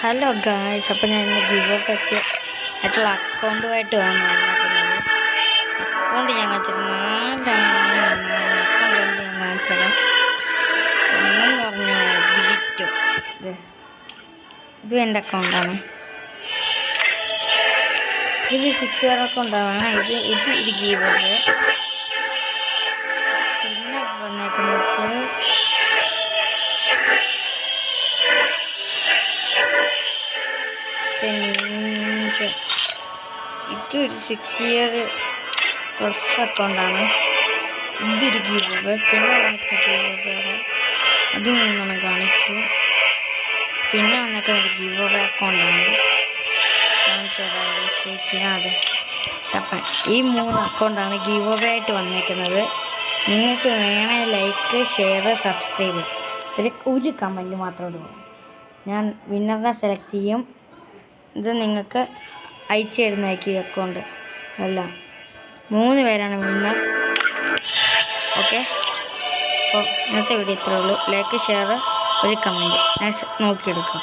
Hello guys, അപ്പോൾ ഞാൻ ഇന്ന് ഗിവ് അപ്പ് ആയിട്ടുള്ള അക്കൗണ്ടുമായിട്ട് വന്നിരിക്കുന്നത്. അക്കൗണ്ട് ഞാൻ കാണിച്ചത് അക്കൗണ്ട് ഞാൻ കാണിച്ചത് ഒന്നെന്ന് പറഞ്ഞാൽ ബീറ്റോ. ഇത് എൻ്റെ അക്കൗണ്ടാണ്. ഇത് 6 ഇയർ അക്കൗണ്ടാണ്. ഇത് ഗിവ് അപ്പ്. പിന്നെ വന്നേക്കുന്നത് ഇതൊരു 6 ഇയർ പ്ലസ് അക്കൗണ്ടാണ്. ഇതൊരു ഗീവ് അപ്പ്. പിന്നെ വന്നിട്ട് ഗീവ് അപ്പ് അത് 3 കാണിച്ചു. പിന്നെ വന്നിട്ട് ഒരു ഗീവ് അപ്പ് അക്കൗണ്ടാണ് കാണിച്ചത്. ടപ്പൻ ഈ 3 അക്കൗണ്ടാണ് ഗീവ് അപ്പ് ആയിട്ട് വന്നിരിക്കുന്നത്. നിങ്ങൾക്ക് വേണേൽ ലൈക്ക്, ഷെയർ, സബ്സ്ക്രൈബ് ഒരു കമൻറ്റ് മാത്രം ഇടുക. ഞാൻ വിന്നറിനെ സെലക്ട് ചെയ്യും. ഇത് നിങ്ങൾക്ക് അയച്ചു തരുന്നതായിരിക്കും ഈ അക്കൗണ്ട് എല്ലാം. 3 പേരാണ് വിന്നർ. ഓക്കെ, അപ്പോൾ ഇന്നത്തെ വീഡിയോ ഇത്രയേ ഉള്ളൂ. ലൈക്ക്, ഷെയർ, ഒരു കമൻറ്റ് ഞാൻ നോക്കിയെടുക്കാം.